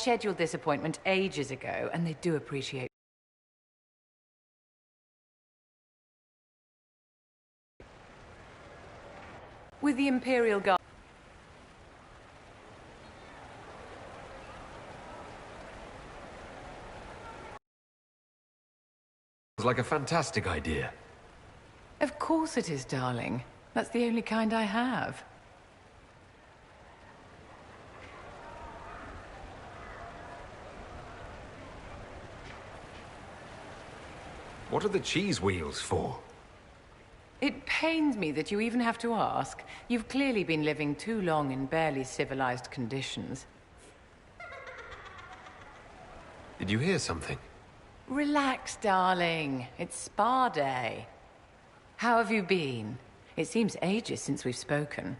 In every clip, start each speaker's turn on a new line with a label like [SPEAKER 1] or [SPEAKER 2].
[SPEAKER 1] scheduled this appointment ages ago, and they do appreciate. With the Imperial Guard.
[SPEAKER 2] Sounds like a fantastic idea.
[SPEAKER 1] Of course it is, darling. That's the only kind I have.
[SPEAKER 2] What are the cheese wheels for?
[SPEAKER 1] It pains me that you even have to ask. You've clearly been living too long in barely civilized conditions.
[SPEAKER 2] Did you hear something?
[SPEAKER 1] Relax, darling. It's spa day. How have you been? It seems ages since we've spoken.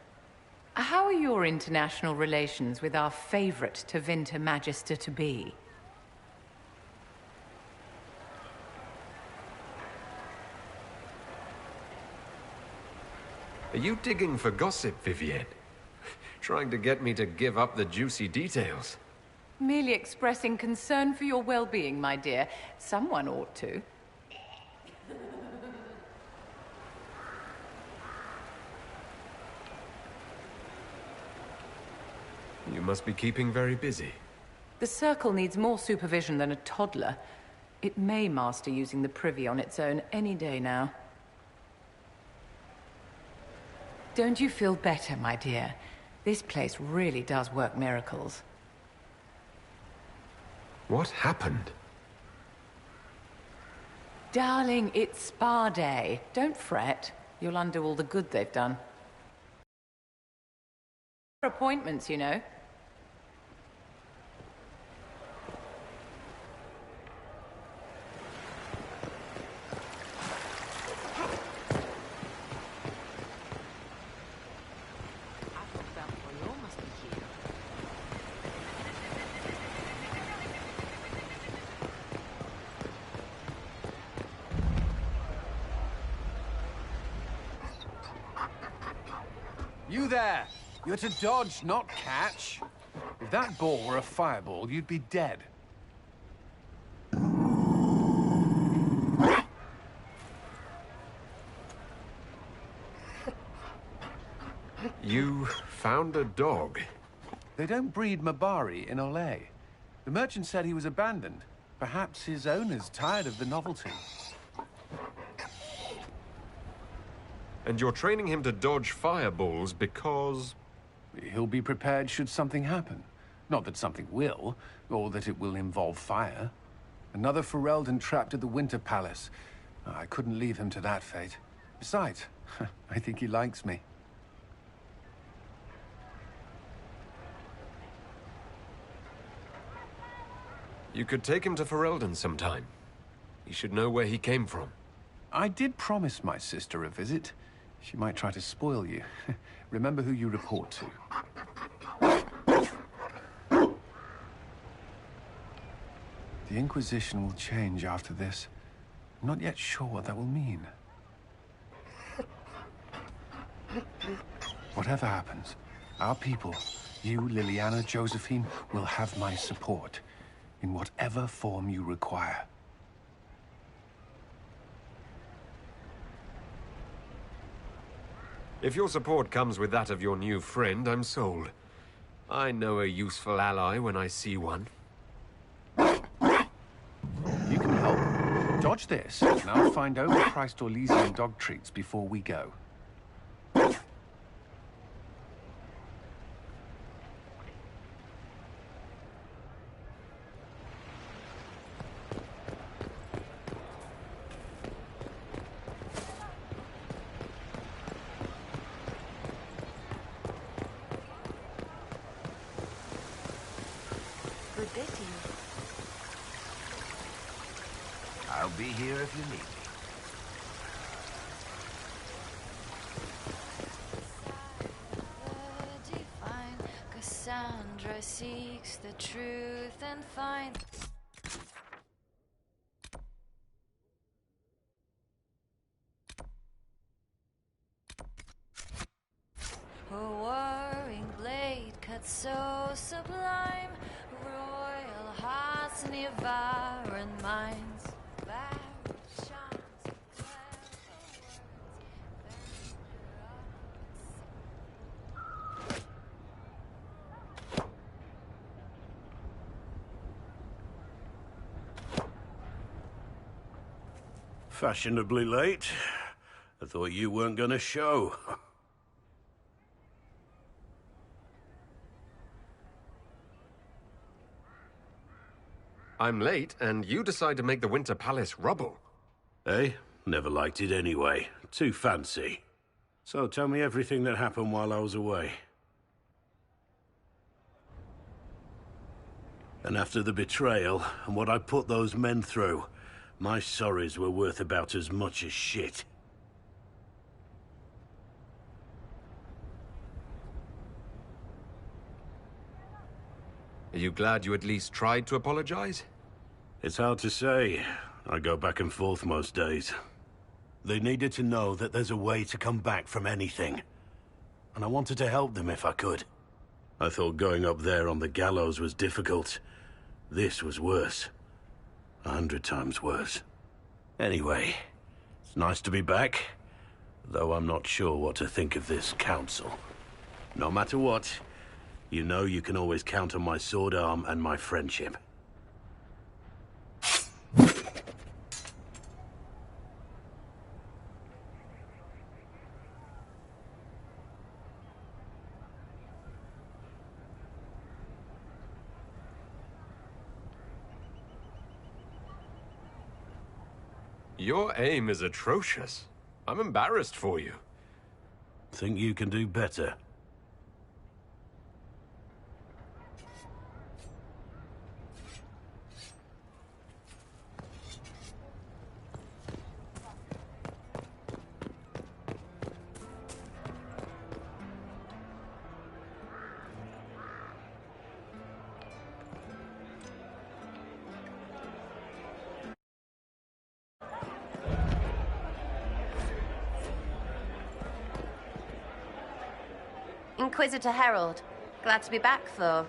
[SPEAKER 1] How are your international relations with our favorite Tevinter Magister-to-be?
[SPEAKER 2] Are you digging for gossip, Vivienne? Trying to get me to give up the juicy details?
[SPEAKER 1] Merely expressing concern for your well-being, my dear. Someone ought to.
[SPEAKER 2] You must be keeping very busy.
[SPEAKER 1] The Circle needs more supervision than a toddler. It may master using the privy on its own any day now. Don't you feel better, my dear? This place really does work miracles.
[SPEAKER 2] What happened?
[SPEAKER 1] Darling, it's spa day. Don't fret. You'll undo all the good they've done. Appointments, you know.
[SPEAKER 3] You there! You're to dodge, not catch. If that ball were a fireball, you'd be dead.
[SPEAKER 2] You found a dog?
[SPEAKER 3] They don't breed Mabari in Olay. The merchant said he was abandoned. Perhaps his owner's tired of the novelty.
[SPEAKER 2] And you're training him to dodge fireballs because...
[SPEAKER 3] He'll be prepared should something happen. Not that something will, or that it will involve fire. Another Ferelden trapped at the Winter Palace. I couldn't leave him to that fate. Besides, I think he likes me.
[SPEAKER 2] You could take him to Ferelden sometime. He should know where he came from.
[SPEAKER 3] I did promise my sister a visit. She might try to spoil you. Remember who you report to. The Inquisition will change after this. I'm not yet sure what that will mean. Whatever happens, our people, you, Liliana, Josephine, will have my support in whatever form you require.
[SPEAKER 2] If your support comes with that of your new friend, I'm sold. I know a useful ally when I see one.
[SPEAKER 3] You can help. Dodge this, and I'll find overpriced Orlesian dog treats before we go.
[SPEAKER 4] I'll be here if you need me.
[SPEAKER 5] Cassandra seeks the truth and finds. Her warring blade cuts so sublime, royal. near barren minds.
[SPEAKER 6] Fashionably late. I thought you weren't gonna show.
[SPEAKER 2] I'm late, and you decide to make the Winter Palace rubble.
[SPEAKER 6] Eh? Never liked it anyway. Too fancy. So tell me everything that happened while I was away. And after the betrayal, and what I put those men through, my sorries were worth about as much as shit.
[SPEAKER 2] Are you glad you at least tried to apologize?
[SPEAKER 6] It's hard to say. I go back and forth most days. They needed to know that there's a way to come back from anything. And I wanted to help them if I could. I thought going up there on the gallows was difficult. This was worse. 100 times worse. Anyway, it's nice to be back. Though I'm not sure what to think of this council. No matter what, you know you can always count on my sword arm and my friendship.
[SPEAKER 2] Your aim is atrocious. I'm embarrassed for you.
[SPEAKER 6] Think you can do better?
[SPEAKER 7] Inquisitor Herald. Glad to be back, though.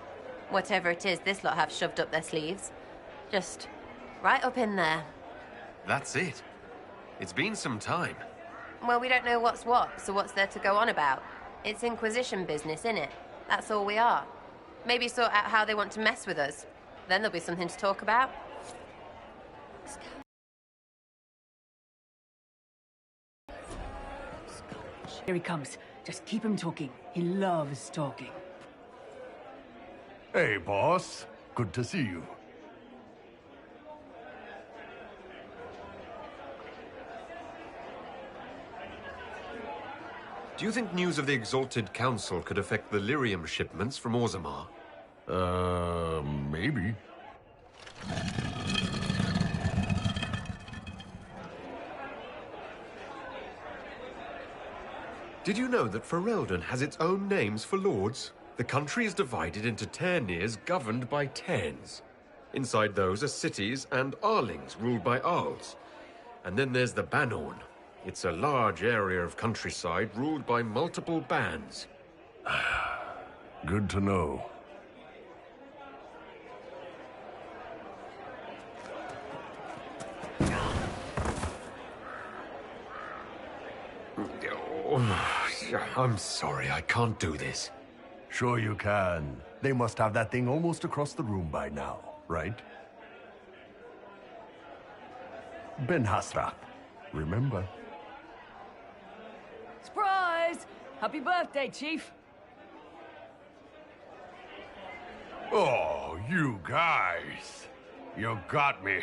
[SPEAKER 7] Whatever it is this lot have shoved up their sleeves. Just right up in there.
[SPEAKER 2] That's it. It's been some time.
[SPEAKER 7] Well, we don't know what's what, so what's there to go on about? It's Inquisition business, innit? That's all we are. Maybe sort out how they want to mess with us. Then there'll be something to talk about.
[SPEAKER 8] Here he comes. Just keep him talking. He loves talking.
[SPEAKER 9] Hey, boss. Good to see you.
[SPEAKER 2] Do you think news of the Exalted Council could affect the lyrium shipments from Orzammar?
[SPEAKER 9] Maybe.
[SPEAKER 2] Did you know that Ferelden has its own names for lords? The country is divided into Ternirs governed by Terns. Inside those are cities and Arlings ruled by Arls. And then there's the Banorn. It's a large area of countryside ruled by multiple bands.
[SPEAKER 9] Good to know.
[SPEAKER 2] I'm sorry, I can't do this.
[SPEAKER 9] Sure you can. They must have that thing almost across the room by now, right? Ben Hasra, remember?
[SPEAKER 8] Surprise! Happy birthday, Chief!
[SPEAKER 9] Oh, you guys. You got me.